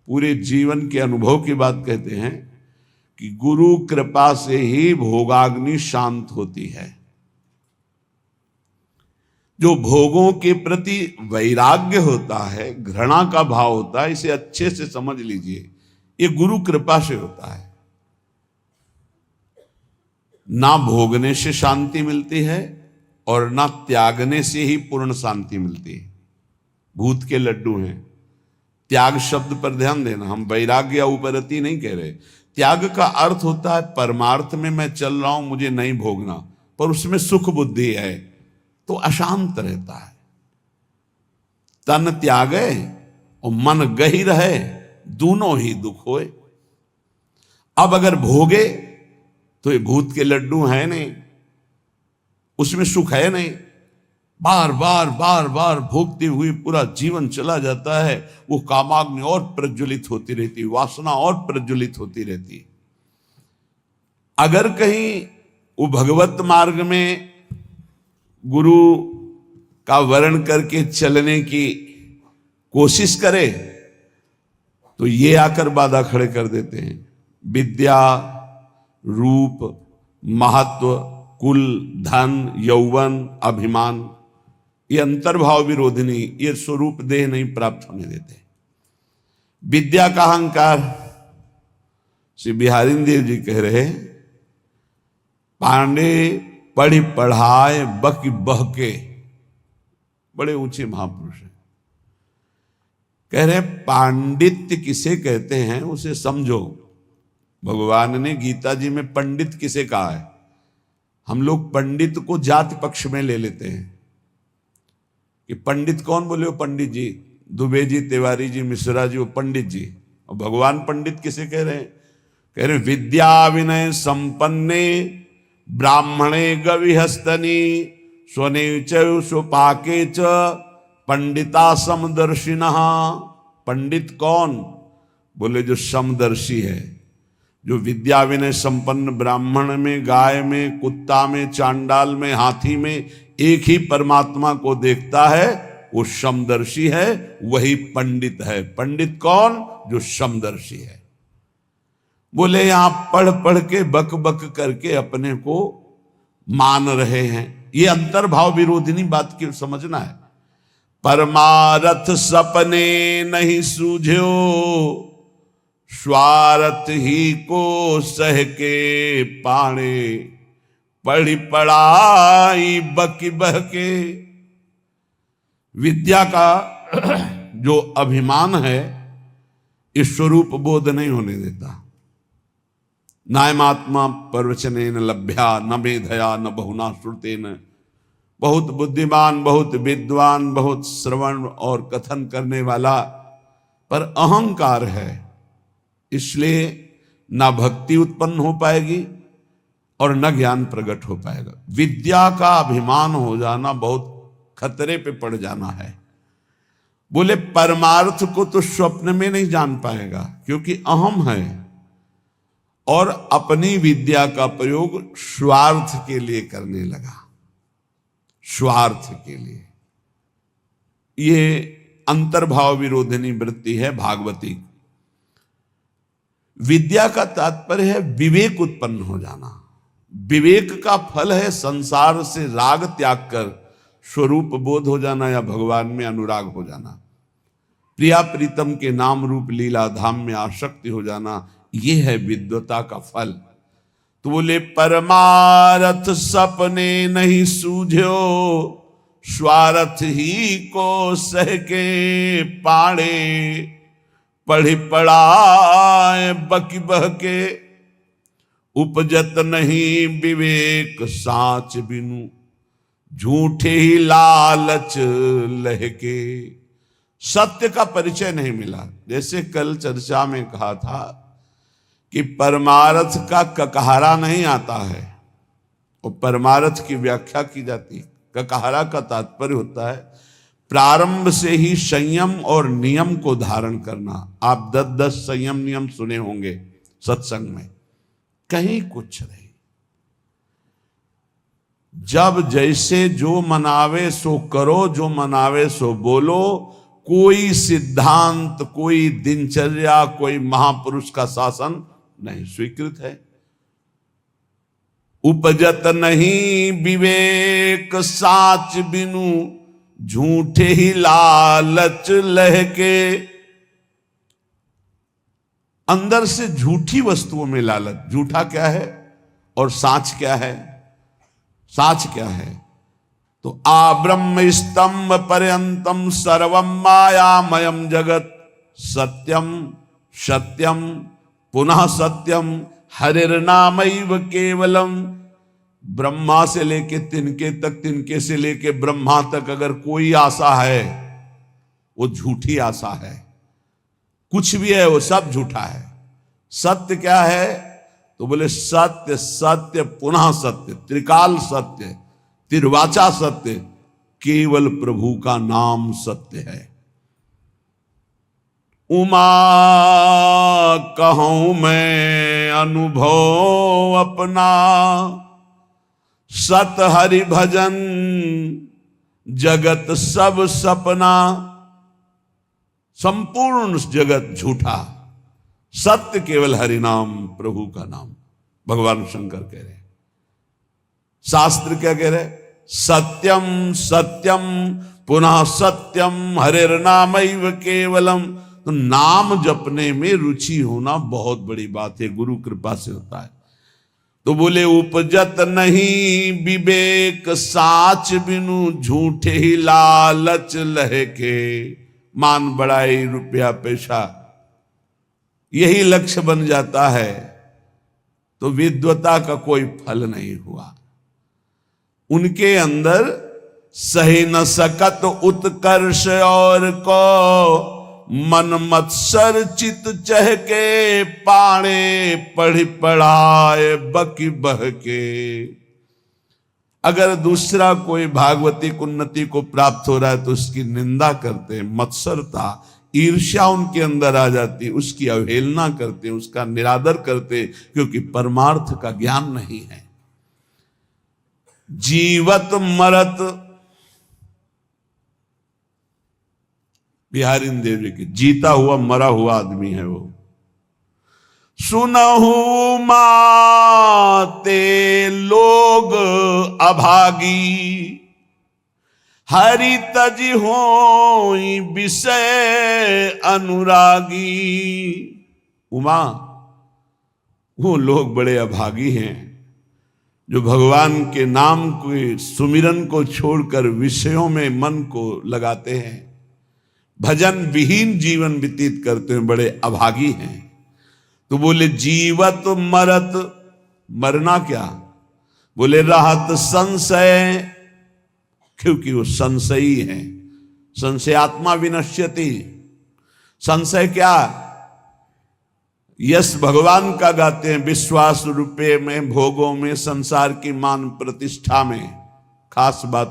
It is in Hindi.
पूरे जीवन के अनुभव की बात कहते हैं कि गुरु कृपा से ही भोगाग्नि शांत होती है। जो भोगों के प्रति वैराग्य होता है, घृणा का भाव होता है, इसे अच्छे से समझ लीजिए, ये गुरु कृपा से होता है। ना भोगने से शांति मिलती है और ना त्यागने से ही पूर्ण शांति मिलती है। भूत के लड्डू हैं। त्याग शब्द पर ध्यान देना, हम वैराग्य या उपरति नहीं कह रहे। त्याग का अर्थ होता है परमार्थ में मैं चल रहा हूं, मुझे नहीं भोगना, पर उसमें सुख बुद्धि है तो अशांत रहता है। तन त्यागे और मन गही रहे, दोनों ही दुख होए। अब अगर भोगे तो ये भूत के लड्डू है नहीं, उसमें सुख है नहीं, बार बार भोगते हुए पूरा जीवन चला जाता है। वो कामाग्नि और प्रज्वलित होती रहती, वासना और प्रज्वलित होती रहती। अगर कहीं वो भगवत मार्ग में गुरु का वर्ण करके चलने की कोशिश करे तो ये आकर बाधा खड़े कर देते हैं। विद्या, रूप, महत्व, कुल, धन, यौवन, अभिमान, ये अंतर्भाव विरोधिनी, ये स्वरूप देह नहीं प्राप्त होने देते। विद्या का अहंकार, श्री बिहारी देव जी कह रहे, पांडे पढ़ी पढ़ाए बक बहके, बड़े ऊंचे महापुरुष हैं। कह रहे पांडित्य किसे कहते हैं उसे समझो। भगवान ने गीता जी में पंडित किसे कहा है। हम लोग पंडित को जाति पक्ष में ले लेते हैं कि पंडित कौन बोले, हो पंडित जी, दुबे जी, तिवारी जी, मिश्रा जी, वो पंडित जी। और भगवान पंडित किसे कह रहे हैं? कह रहे विद्या विनय संपन्ने ब्राह्मणे गविहस्तनी स्वने स्वपाके च पंडिता समदर्शिनः। पंडित कौन? बोले जो समदर्शी है, जो विद्या विनय संपन्न ब्राह्मण में, गाय में, कुत्ता में, चांडाल में, हाथी में एक ही परमात्मा को देखता है, वो समदर्शी है, वही पंडित है। पंडित कौन? जो समदर्शी है। बोले यहां पढ़ पढ़ के बक बक करके अपने को मान रहे हैं, ये अंतर्भाव विरोधिनी बात की समझना है। परमारथ सपने नहीं सूझो, स्वार्थ ही को सह के पाणे, पढ़ी पढ़ाई बकी बहके। विद्या का जो अभिमान है, इस स्वरूप बोध नहीं होने देता। नायमात्मा प्रवचनेन लभ्या न मेधया न बहुना श्रुतेन। बहुत बुद्धिमान, बहुत विद्वान, बहुत श्रवण और कथन करने वाला, पर अहंकार है, इसलिए ना भक्ति उत्पन्न हो पाएगी और न ज्ञान प्रकट हो पाएगा। विद्या का अभिमान हो जाना बहुत खतरे पे पड़ जाना है। बोले परमार्थ को तो स्वप्न में नहीं जान पाएगा, क्योंकि अहम है और अपनी विद्या का प्रयोग स्वार्थ के लिए करने लगा, स्वार्थ के लिए। ये अंतर्भाव विरोधिनी वृत्ति है भागवती। विद्या का तात्पर्य है विवेक उत्पन्न हो जाना। विवेक का फल है संसार से राग त्याग कर स्वरूप बोध हो जाना या भगवान में अनुराग हो जाना, प्रिया प्रीतम के नाम रूप लीला धाम में आसक्ति हो जाना। यह है विद्वता का फल। तो बोले परमारथ सपने नहीं सूझो, स्वार्थ ही को सह के पाड़े, पढ़ी पढ़ाए बकी बहके, उपजत नहीं विवेक साच बिनु, झूठे ही लालच लहके। सत्य का परिचय नहीं मिला। जैसे कल चर्चा में कहा था कि परमार्थ का ककहरा नहीं आता है, और परमार्थ की व्याख्या की जाती है। ककहरा का तात्पर्य होता है प्रारंभ से ही संयम और नियम को धारण करना। आप 10 संयम नियम सुने होंगे सत्संग में, कहीं कुछ नहीं। जब जैसे जो मनावे सो करो, जो मनावे सो बोलो, कोई सिद्धांत, कोई दिनचर्या, कोई महापुरुष का शासन नहीं स्वीकृत है। उपजत नहीं विवेक साच बिनु, झूठे ही लालच लहके। अंदर से झूठी वस्तुओं में लालच। झूठा क्या है और साच क्या है? साच क्या है? तो आ ब्रह्म स्तंभ पर्यंतम सर्वम मायामयम जगत, सत्यम सत्यम पुनः सत्यम हरिर्नामैव केवलम। ब्रह्मा से लेके तिनके तक, तिनके से लेके ब्रह्मा तक अगर कोई आशा है वो झूठी आशा है। कुछ भी है वो सब झूठा है। सत्य क्या है? तो बोले सत्य सत्य पुनः सत्य, त्रिकाल सत्य, तिर्वाचा सत्य, केवल प्रभु का नाम सत्य है। उमा कहूं मैं अनुभव अपना, सत हरि भजन जगत सब सपना। संपूर्ण जगत झूठा, सत्य केवल हरि नाम, प्रभु का नाम। भगवान शंकर कह रहे, शास्त्र क्या कह रहे? सत्यम सत्यम पुनः सत्यम हरिर्नामैव केवलम। तो नाम जपने में रुचि होना बहुत बड़ी बात है, गुरु कृपा से होता है। तो बोले उपजत नहीं विवेक साच बिनु, झूठे ही लालच लहके। मान बढ़ाई, रुपया पैसा, यही लक्ष्य बन जाता है तो विद्वता का कोई फल नहीं हुआ। उनके अंदर सही न सकत उत्कर्ष और को, मन मत्सर चित चहके। पाणे पढ़ी पढ़ाए बकी बहके। अगर दूसरा कोई भागवतिक उन्नति को प्राप्त हो रहा है तो उसकी निंदा करते हैं, मत्सरता ईर्ष्या उनके अंदर आ जाती है, उसकी अवहेलना करते हैं, उसका निरादर करते हैं, क्योंकि परमार्थ का ज्ञान नहीं है। जीवत मरत, बिहारी देव जी की, जीता हुआ मरा हुआ आदमी है वो। सुनहु माते लोग अभागी, हरि तज होई विषय अनुरागी। उमा, वो लोग बड़े अभागी हैं जो भगवान के नाम के सुमिरन को छोड़कर विषयों में मन को लगाते हैं, भजन विहीन जीवन व्यतीत करते हैं, बड़े अभागी हैं। तो बोले जीवत मरत, मरना क्या? बोले रहत संशय, क्योंकि वो संशयी है। संशयात्मा विनश्यति। संशय क्या? यश भगवान का गाते हैं, विश्वास रुपये में, भोगों में, संसार की मान प्रतिष्ठा में। खास बात